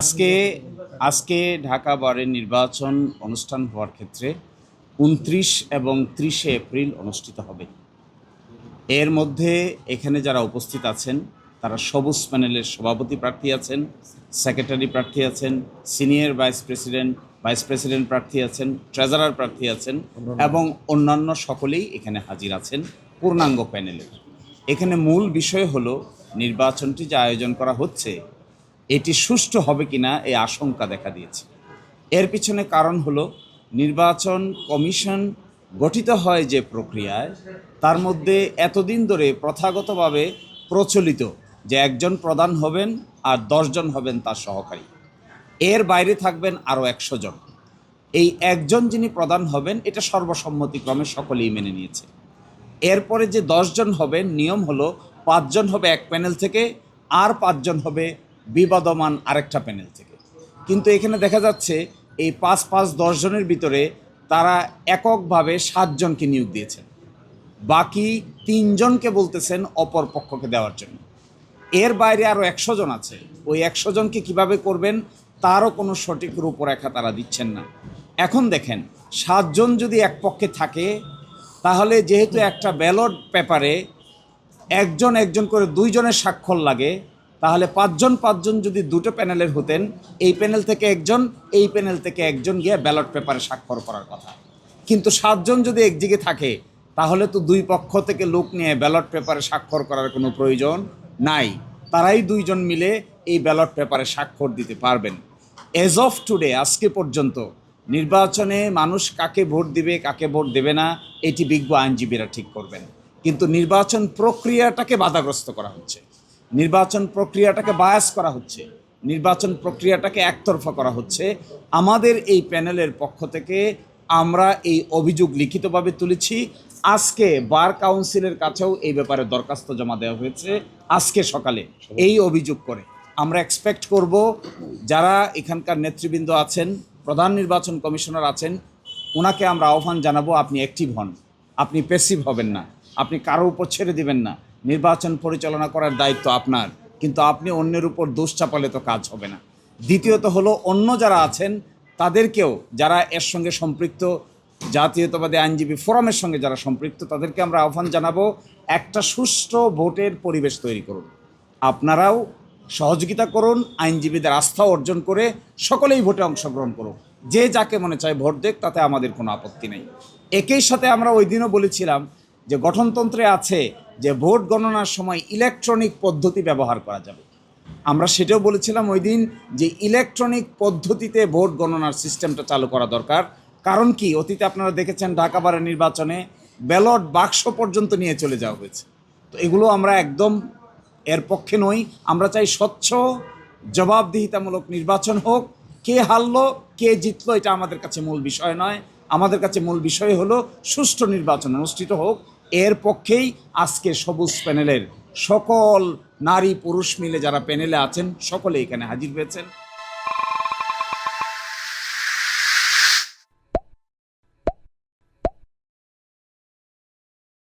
আজকে আজকে ঢাকা বারের নির্বাচন অনুষ্ঠান হওয়ার ক্ষেত্রে ২৯ এবং ৩০ এপ্রিল অনুষ্ঠিত হবে। এর মধ্যে এখানে যারা উপস্থিত আছেন তারা সবুজ প্যানেলের সভাপতি প্রার্থী আছেন, সেক্রেটারি প্রার্থী আছেন, সিনিয়র ভাইস প্রেসিডেন্ট প্রার্থী আছেন, ট্রেজারার প্রার্থী আছেন এবং অন্যান্য সকলেই এখানে হাজির আছেন পূর্ণাঙ্গ প্যানেলের। এখানে মূল বিষয় হলো নির্বাচনটি যে আয়োজন করা হচ্ছে এটি সুষ্ঠু হবে কিনা এই আশঙ্কা দেখা দিয়েছে। এর পিছনে কারণ হলো নির্বাচন কমিশন গঠিত হয় যে প্রক্রিয়ায়, তার মধ্যে এতদিন ধরে প্রথাগতভাবে প্রচলিত যে একজন প্রধান হবেন আর ১০ জন হবেন তার সহকারী, এর বাইরে থাকবেন আরও ১০০ জন। এই একজন যিনি প্রধান হবেন এটা সর্বসম্মতিক্রমে সকলেই মেনে নিয়েছে। এরপরে যে ১০ জন হবেন, নিয়ম হলো ৫ জন হবে এক প্যানেল থেকে আর ৫ জন হবে বিবাদমান আরেকটা প্যানেল থেকে। কিন্তু এখানে দেখা যাচ্ছে এই ৫-৫-১০ জনের ভিতরে তারা এককভাবে ৭ জনকে নিয়োগ দিয়েছেন, বাকি ৩ জনকে বলতেছেন অপর পক্ষকে দেওয়ার জন্য। এর বাইরে আরও ১০০ জন আছে, ওই ১০০ জনকে কিভাবে করবেন তারও কোনো সঠিক রূপরেখা তারা দিচ্ছেন না। এখন দেখেন ৭ জন যদি এক পক্ষে থাকে তাহলে যেহেতু একটা ব্যালট পেপারে একজন একজন করে ২ জনের স্বাক্ষর লাগে, তাহলে ৫ জন যদি দুটো প্যানেলের হতেন, এই প্যানেল থেকে একজন, এই প্যানেল থেকে একজন গিয়ে ব্যালট পেপারে স্বাক্ষর করার কথা। কিন্তু ৭ জন যদি একদিকে থাকে তাহলে তো দুই পক্ষ থেকে লোক নিয়ে ব্যালট পেপারে স্বাক্ষর করার কোনো প্রয়োজন নাই, তারাই ২ জন মিলে এই ব্যালট পেপারে স্বাক্ষর দিতে পারবেন। এজ অফ টুডে, আজকে পর্যন্ত নির্বাচনে মানুষ কাকে ভোট দিবে কাকে ভোট দেবে না এটি বিজ্ঞ আইনজীবীরা ঠিক করবেন, কিন্তু নির্বাচন প্রক্রিয়াটাকে বাধাগ্রস্ত করা হচ্ছে, নির্বাচন প্রক্রিয়াটাকে বায়াস করা হচ্ছে, নির্বাচন প্রক্রিয়াটাকে একতরফা করা হচ্ছে। আমাদের এই প্যানেলের পক্ষ থেকে আমরা এই অভিযোগ লিখিতভাবে তুলেছি। আজকে বার কাউন্সিলের কাছেও এই ব্যাপারে দরখাস্ত জমা দেওয়া হয়েছে আজকে সকালে এই অভিযোগ করে। আমরা এক্সপেক্ট করব যারা এখানকার নেতৃবৃন্দ আছেন, প্রধান নির্বাচন কমিশনার আছেন, ওনাকে আমরা আহ্বান জানাবো আপনি অ্যাক্টিভ হন, আপনি প্যাসিভ হবেন না, আপনি কারো উপর ছেড়ে দিবেন না। নির্বাচন পরিচালনা করার দায়িত্ব আপনার, কিন্তু আপনি অন্যের উপর দোষ চাপালে তো কাজ হবে না। দ্বিতীয়ত হলো অন্য যারা আছেন তাদেরকেও, যারা এর সঙ্গে সম্পৃক্ত, জাতীয়তাবাদী আইনজীবী ফোরামের সঙ্গে যারা সম্পৃক্ত, তাদেরকে আমরা আহ্বান জানাবো একটা সুষ্ঠু ভোটের পরিবেশ তৈরি করুন। আপনারাও সহযোগিতা করুন, আইনজীবীদের আস্থা অর্জন করে সকলেই ভোটে অংশগ্রহণ করুন। যে যাকে মনে চায় ভোট দেখ, তাতে আমাদের কোনো আপত্তি নেই। একই সাথে আমরা ওই দিনও বলেছিলাম যে গঠনতন্ত্রে আছে যে ভোট গণনার সময় ইলেকট্রনিক পদ্ধতি ব্যবহার করা যাবে। আমরা সেটাও বলেছিলাম ওই দিন যে ইলেকট্রনিক পদ্ধতিতে ভোট গণনার সিস্টেমটা চালু করা দরকার। কারণ কি, অতীতে আপনারা দেখেছেন ঢাকা বারের নির্বাচনে ব্যালট বাক্স পর্যন্ত নিয়ে চলে যাওয়া হয়েছে। তো এগুলো আমরা একদম এর পক্ষে নই। আমরা চাই স্বচ্ছ জবাবদিহিতামূলক নির্বাচন হোক। কে হারলো কে জিতলো এটা আমাদের কাছে মূল বিষয় নয়, আমাদের কাছে মূল বিষয় হলো সুষ্ঠু নির্বাচন অনুষ্ঠিত হোক। এর পক্ষেই আজকে সবুজ প্যানেলের সকল নারী পুরুষ মিলে যারা প্যানেলে আছেন সকলে এখানে হাজির হয়েছেন।